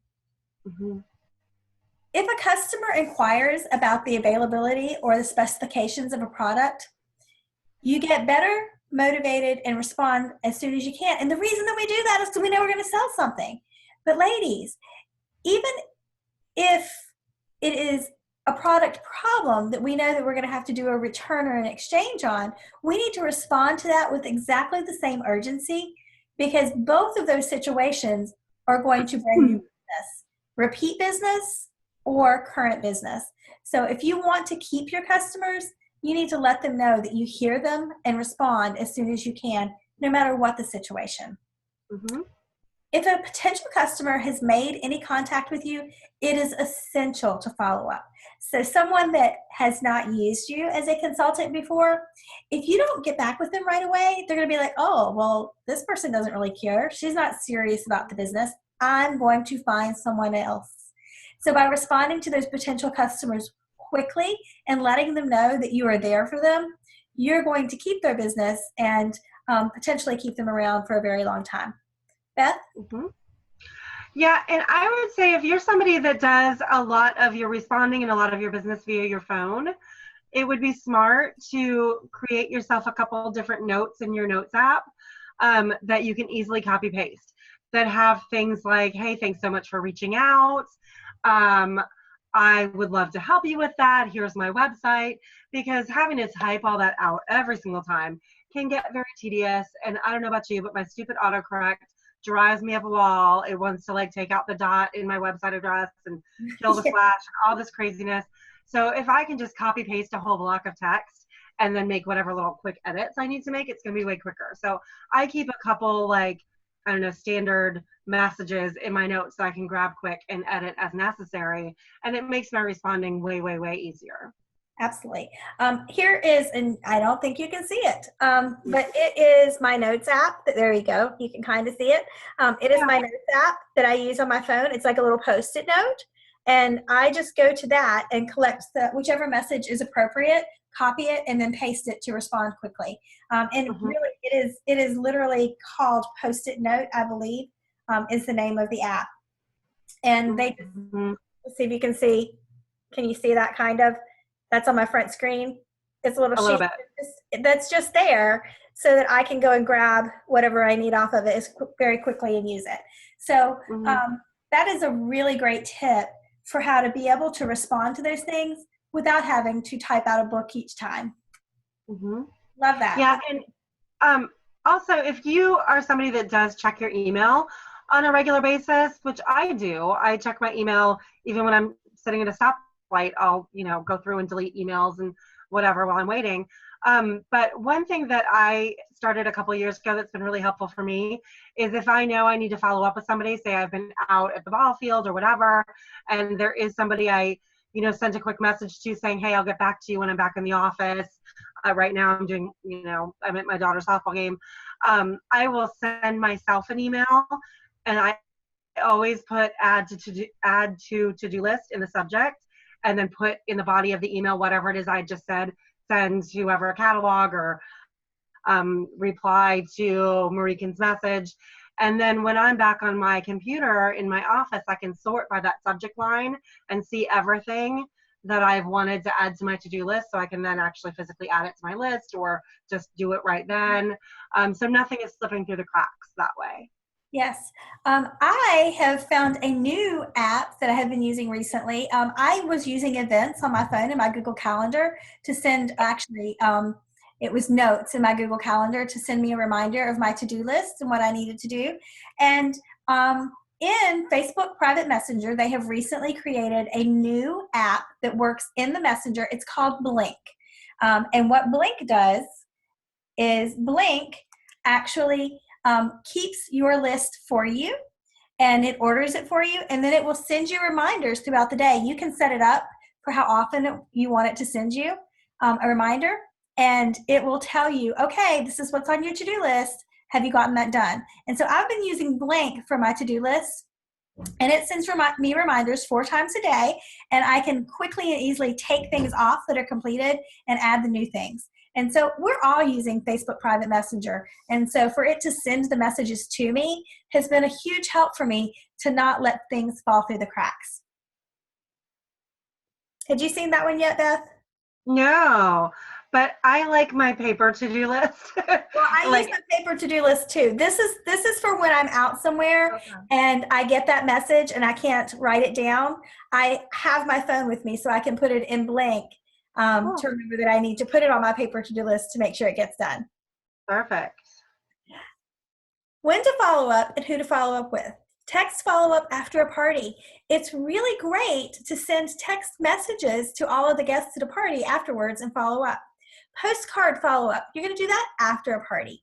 B: Mm-hmm.
A: If a customer inquires about the availability or the specifications of a product, you get better motivated and respond as soon as you can. And the reason that we do that is because we know we're going to sell something. But ladies, even if it is a product problem that we know that we're going to have to do a return or an exchange on, we need to respond to that with exactly the same urgency, because both of those situations are going to bring you business, repeat business or current business. So if you want to keep your customers, you need to let them know that you hear them and respond as soon as you can, no matter what the situation.
B: Mm-hmm.
A: If a potential customer has made any contact with you, it is essential to follow up. So someone that has not used you as a consultant before, if you don't get back with them right away, they're going to be like, oh, well, this person doesn't really care. She's not serious about the business. I'm going to find someone else. So by responding to those potential customers quickly and letting them know that you are there for them, you're going to keep their business and potentially keep them around for a very long time. Beth?
B: Mhm. Yeah, and I would say if you're somebody that does a lot of your responding and a lot of your business via your phone, it would be smart to create yourself a couple different notes in your notes app that you can easily copy paste that have things like, hey, thanks so much for reaching out. I would love to help you with that. Here's my website. Because having to type all that out every single time can get very tedious. And I don't know about you, but my stupid autocorrect drives me up a wall. It wants to like take out the dot in my website address and kill the slash and all this craziness. So if I can just copy paste a whole block of text and then make whatever little quick edits I need to make, it's going to be way quicker. So I keep a couple like, I don't know, standard messages in my notes so I can grab quick and edit as necessary. And it makes my responding way, way, way easier.
A: Absolutely. Here is, and I don't think you can see it, but it is my notes app. There you go. You can kind of see it. It is my notes app that I use on my phone. It's like a little Post-it note. And I just go to that and collect whichever message is appropriate, copy it, and then paste it to respond quickly. And really, it is literally called Post-it Note, I believe, is the name of the app. And they just, let's see if you can see. Can you see that kind of? That's on my front screen. It's a little sheet that's just there so that I can go and grab whatever I need off of it very quickly and use it. So that is a really great tip for how to be able to respond to those things without having to type out a book each time. Love that.
B: Yeah, and also if you are somebody that does check your email on a regular basis, which I do, I check my email even when I'm sitting at a stoplight. I'll go through and delete emails and whatever while I'm waiting. But one thing that I started a couple of years ago that's been really helpful for me is if I know I need to follow up with somebody, say I've been out at the ball field or whatever, and there is somebody I sent a quick message to saying, hey, I'll get back to you when I'm back in the office. Right now I'm doing, I'm at my daughter's softball game. I will send myself an email, and I always put add to to-do list in the subject, and then put in the body of the email whatever it is I just said, send whoever a catalog or reply to Mariken's message. And then when I'm back on my computer in my office, I can sort by that subject line and see everything that I've wanted to add to my to-do list, so I can then actually physically add it to my list or just do it right then. So nothing is slipping through the cracks that way.
A: Yes. I have found a new app that I have been using recently. I was using events on my phone in my Google Calendar to send, it was notes in my Google Calendar to send me a reminder of my to-do list and what I needed to do. And in Facebook Private Messenger, they have recently created a new app that works in the Messenger. It's called Blink. And what Blink does is Blink actually keeps your list for you, and it orders it for you, and then it will send you reminders throughout the day. You can set it up for how often you want it to send you a reminder, and it will tell you, okay, this is what's on your to-do list. Have you gotten that done? And so I've been using Blink for my to-do list, and it sends me reminders 4 times a day, and I can quickly and easily take things off that are completed and add the new things. And so we're all using Facebook Private Messenger. And so for it to send the messages to me has been a huge help for me to not let things fall through the cracks. Had you seen that one yet, Beth?
B: No, but I like my paper to-do list.
A: Well, I use my paper to-do list too. This is for when I'm out somewhere and I get that message and I can't write it down. I have my phone with me so I can put it in Blink. To remember that I need to put it on my paper to-do list to make sure it gets done.
B: Perfect.
A: When to follow up and who to follow up with. Text follow-up after a party. It's really great to send text messages to all of the guests at a party afterwards and follow up. Postcard follow-up. You're going to do that after a party.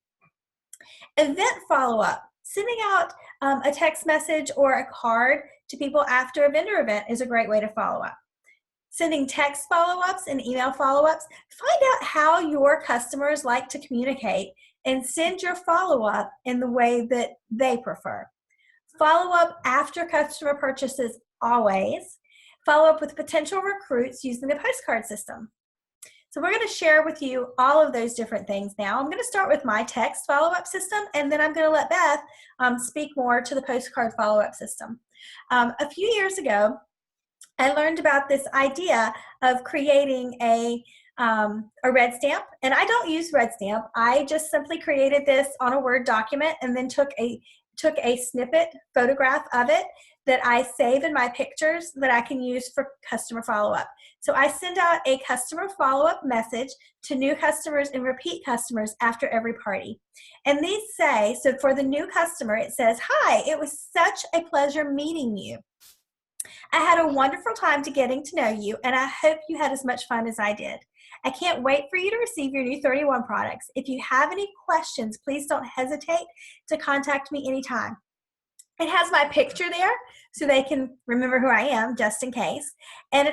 A: Event follow-up. Sending out a text message or a card to people after a vendor event is a great way to follow up. Sending text follow-ups and email follow-ups. Find out how your customers like to communicate and send your follow-up in the way that they prefer. Follow up after customer purchases always. follow up with potential recruits using the postcard system. So we're going to share with you all of those different things now. I'm going to start with my text follow-up system, and then I'm going to let Beth speak more to the postcard follow-up system. A few years ago, I learned about this idea of creating a red stamp, and I don't use red stamp. I just simply created this on a Word document and then took a snippet photograph of it that I save in my pictures that I can use for customer follow-up. So I send out a customer follow-up message to new customers and repeat customers after every party. And these say, so for the new customer, it says, "Hi, it was such a pleasure meeting you. I had a wonderful time getting to know you, and I hope you had as much fun as I did. I can't wait for you to receive your new 31 products. If you have any questions, please don't hesitate to contact me anytime." It has my picture there so they can remember who I am just in case. And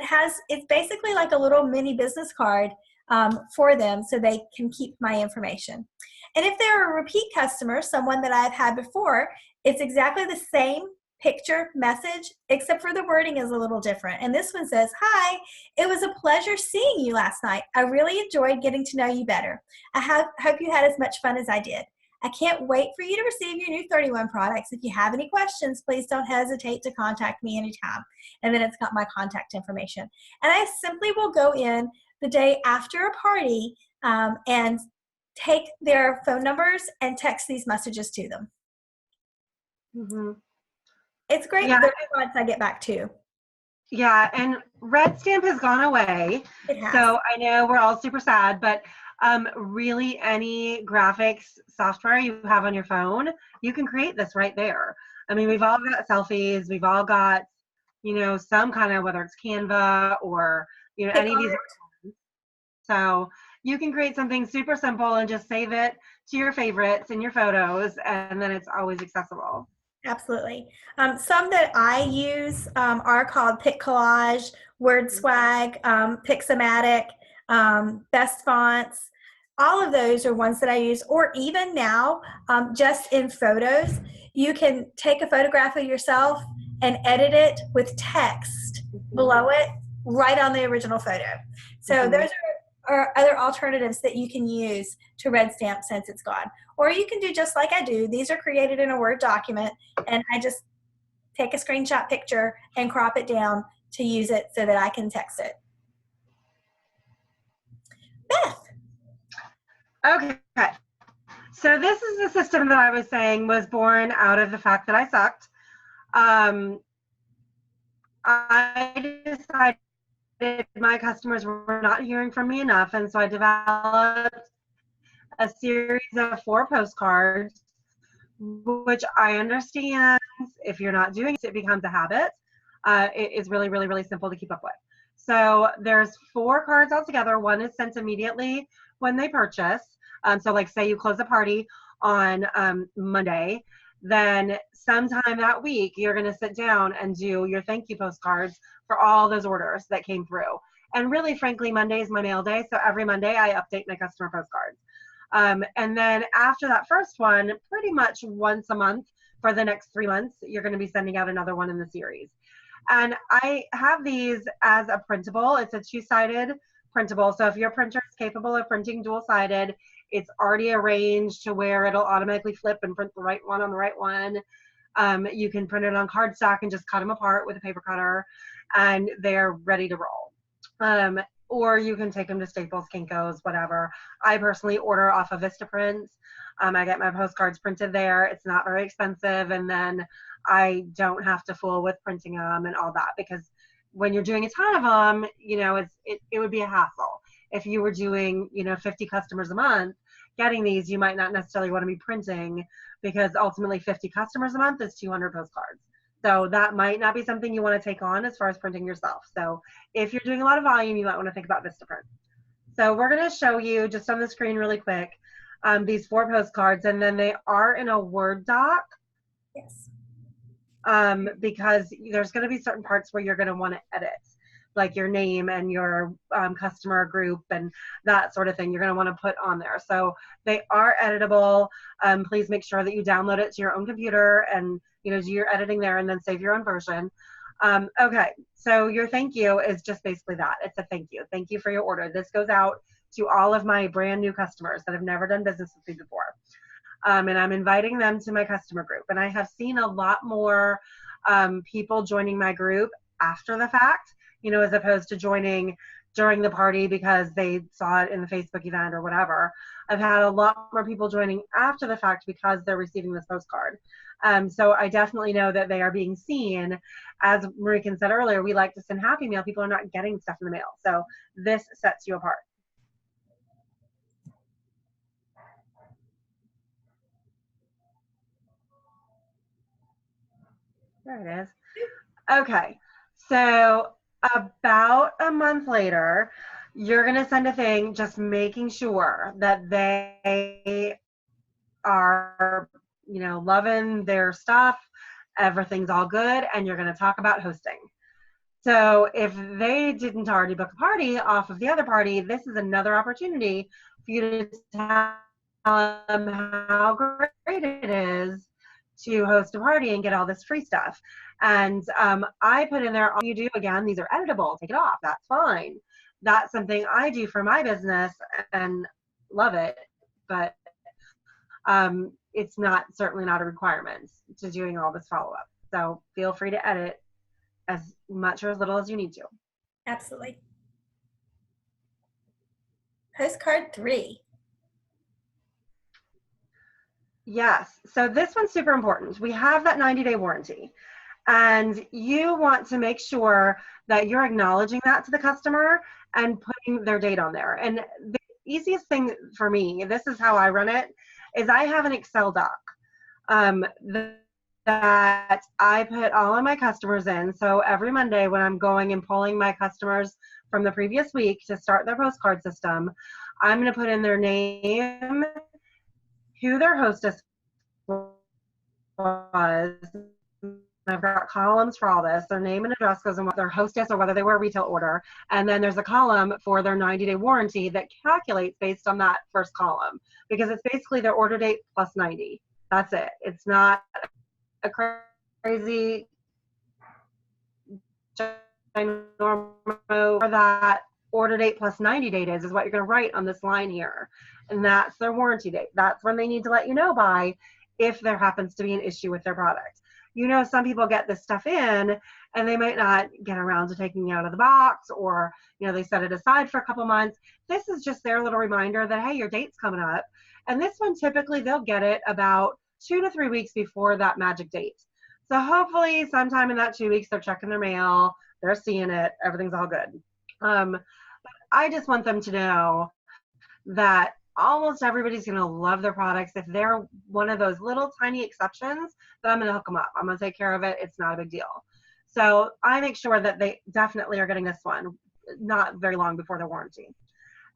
A: it's basically like a little mini business card for them so they can keep my information. And if they're a repeat customer, someone that I've had before, it's exactly the same picture message, except for the wording is a little different. And this one says, "Hi, it was a pleasure seeing you last night. I really enjoyed getting to know you better. I hope you had as much fun as I did. I can't wait for you to receive your new 31 products. If you have any questions, please don't hesitate to contact me anytime." And then it's got my contact information. And I simply will go in the day after a party and take their phone numbers and text these messages to them.
B: Mm-hmm.
A: It's great.
B: Yeah.
A: The response I get back too.
B: Yeah, and Red Stamp has gone away.
A: It has.
B: So I know we're all super sad, but really any graphics software you have on your phone, you can create this right there. I mean, we've all got selfies, we've all got, some kind of, whether it's Canva or, any of these. So you can create something super simple and just save it to your favorites in your photos, and then it's always accessible.
A: Absolutely. Some that I use are called Pic Collage, Word Swag, Pixomatic, Best Fonts. All of those are ones that I use. Or even now, just in photos, you can take a photograph of yourself and edit it with text below it right on the original photo. So those are other alternatives that you can use to Red Stamp since it's gone. Or you can do just like I do. These are created in a Word document, and I just take a screenshot picture and crop it down to use it so that I can text it. Beth.
B: Okay. So this is the system that I was saying was born out of the fact that I sucked. I decided my customers were not hearing from me enough, and so I developed a series of 4 postcards, which I understand if you're not doing it, it becomes a habit. It is really, really, really simple to keep up with. So there's 4 cards altogether. One is sent immediately when they purchase. So like say you close a party on Monday, then sometime that week, you're going to sit down and do your thank you postcards for all those orders that came through. And really, frankly, Monday is my mail day. So every Monday I update my customer postcards. And then after that first one, pretty much once a month for the next 3 months, you're going to be sending out another one in the series. And I have these as a printable. It's a 2-sided printable. So if your printer is capable of printing dual-sided, it's already arranged to where it'll automatically flip and print the right one on the right one. You can print it on cardstock and just cut them apart with a paper cutter, and they're ready to roll. Or you can take them to Staples, Kinko's, whatever. I personally order off of Vistaprint. I get my postcards printed there. It's not very expensive, and then I don't have to fool with printing them and all that, because when you're doing a ton of them, it would be a hassle. If you were doing, 50 customers a month, getting these, you might not necessarily want to be printing, because ultimately 50 customers a month is 200 postcards. So that might not be something you want to take on as far as printing yourself. So if you're doing a lot of volume, you might want to think about Vistaprint. So we're going to show you just on the screen really quick these 4 postcards, and then they are in a Word doc.
A: Yes.
B: Because there's going to be certain parts where you're going to want to edit, like your name and your customer group and that sort of thing. You're going to want to put on there. So they are editable. Please make sure that you download it to your own computer and do your editing there, and then save your own version. Okay, so your thank you is just basically that. It's a thank you. Thank you for your order. This goes out to all of my brand new customers that have never done business with me before. And I'm inviting them to my customer group. And I have seen a lot more people joining my group after the fact, as opposed to joining during the party because they saw it in the Facebook event or whatever. I've had a lot more people joining after the fact because they're receiving this postcard. So I definitely know that they are being seen. As Marikan said earlier, we like to send Happy Mail. People are not getting stuff in the mail. So this sets you apart. There it is. Okay, so about a month later, you're going to send a thing just making sure that they are, loving their stuff, everything's all good, and you're going to talk about hosting. So if they didn't already book a party off of the other party, this is another opportunity for you to tell them how great it is to host a party and get all this free stuff. And I put in there, all you do, again, these are editable, take it off, that's fine. That's something I do for my business and love it, but it's certainly not a requirement to doing all this follow-up. So feel free to edit as much or as little as you need to.
A: Absolutely. Postcard 3.
B: Yes, so this one's super important. We have that 90-day warranty, and you want to make sure that you're acknowledging that to the customer and putting their date on there. And the easiest thing for me, this is how I run it, is I have an Excel doc that I put all of my customers in. So every Monday when I'm going and pulling my customers from the previous week to start their postcard system, I'm going to put in their name, who their hostess was. I've got columns for all this. Their name and address goes in what their hostess or whether they were a retail order. And then there's a column for their 90-day warranty that calculates based on that first column, because it's basically their order date plus 90. That's it. It's not a crazy normal for that order date plus 90 days is what you're going to write on this line here. And that's their warranty date. That's when they need to let you know by if there happens to be an issue with their product. Some people get this stuff in and they might not get around to taking it out of the box, or, they set it aside for a couple months. This is just their little reminder that, hey, your date's coming up. And this one, typically they'll get it about 2 to 3 weeks before that magic date. So hopefully sometime in that 2 weeks, they're checking their mail, they're seeing it, everything's all good. I just want them to know that almost everybody's going to love their products. If they're one of those little tiny exceptions, then I'm going to hook them up. I'm going to take care of it. It's not a big deal. So I make sure that they definitely are getting this one not very long before their warranty.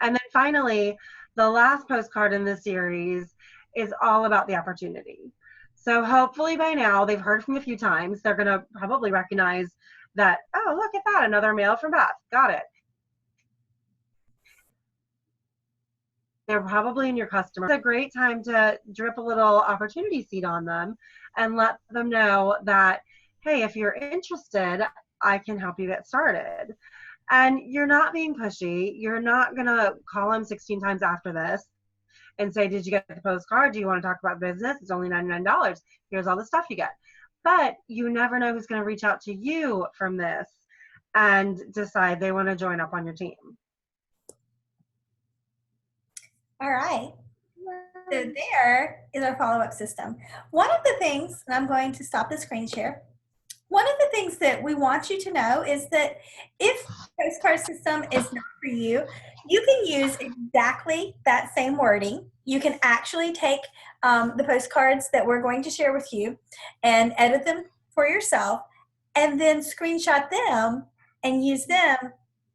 B: And then finally, the last postcard in this series is all about the opportunity. So hopefully by now they've heard from me a few times. They're going to probably recognize that, oh, look at that, another mail from Beth. Got it. They're probably in your customer. It's a great time to drip a little opportunity seed on them and let them know that, hey, if you're interested, I can help you get started. And you're not being pushy. You're not going to call them 16 times after this and say, did you get the postcard? Do you want to talk about business? It's only $99. Here's all the stuff you get. But you never know who's going to reach out to you from this and decide they want to join up on your team.
A: All right. So there is our follow-up system. One of the things, and I'm going to stop the screen share. One of the things that we want you to know is that if the postcard system is not for you, you can use exactly that same wording. You can actually take the postcards that we're going to share with you and edit them for yourself, and then screenshot them and use them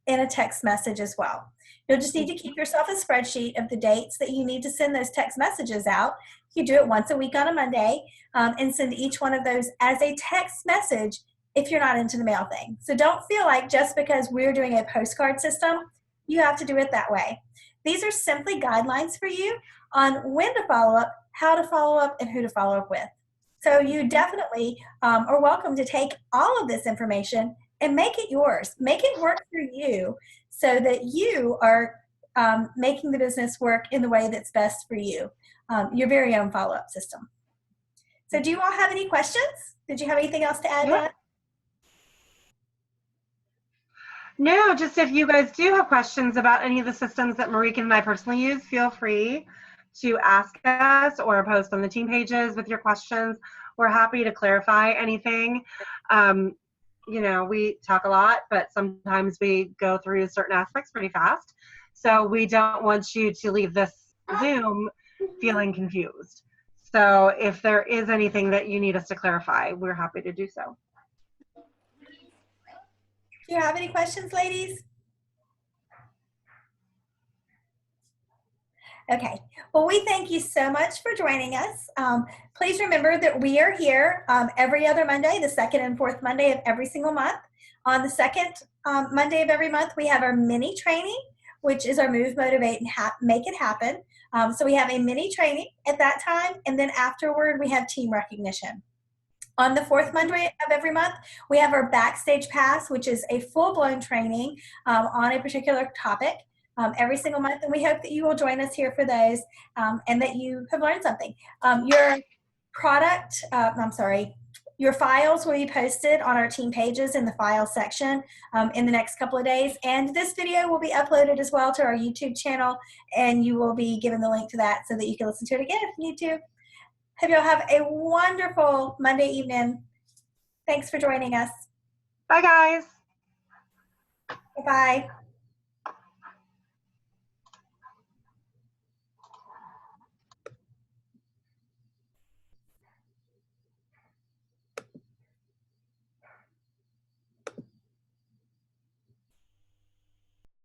A: in a text message as well. You'll just need to keep yourself a spreadsheet of the dates that you need to send those text messages out. You do it once a week on a Monday, and send each one of those as a text message if you're not into the mail thing. So don't feel like just because we're doing a postcard system, you have to do it that way. These are simply guidelines for you on when to follow up, how to follow up, and who to follow up with. So you definitely are welcome to take all of this information and make it yours. Make it work for you so that you are making the business work in the way that's best for you, your very own follow-up system. So do you all have any questions? Did you have anything else to add,
B: Yeah.
A: Beth?
B: No, just if you guys do have questions about any of the systems that Marika and I personally use, feel free to ask us or post on the team pages with your questions. We're happy to clarify anything. You know, we talk a lot, but sometimes we go through certain aspects pretty fast. So we don't want you to leave this Zoom feeling confused. So if there is anything that you need us to clarify, we're happy to do so.
A: Do you have any questions, ladies? Okay, well, we thank you so much for joining us. Please remember that we are here every other Monday, the second and fourth Monday of every single month. On the second Monday of every month, we have our mini training, which is our Move, Motivate, and Make It Happen. So we have a mini training at that time, and then afterward, we have team recognition. On the fourth Monday of every month, we have our BackStage Pass, which is a full-blown training on a particular topic. Every single month, and we hope that you will join us here for those and that you have learned something. Your files will be posted on our team pages in the file section in the next couple of days, and this video will be uploaded as well to our YouTube channel, and you will be given the link to that so that you can listen to it again if you need to. Hope you'll have a wonderful Monday evening. Thanks for joining us.
B: Bye, guys.
A: Bye-bye.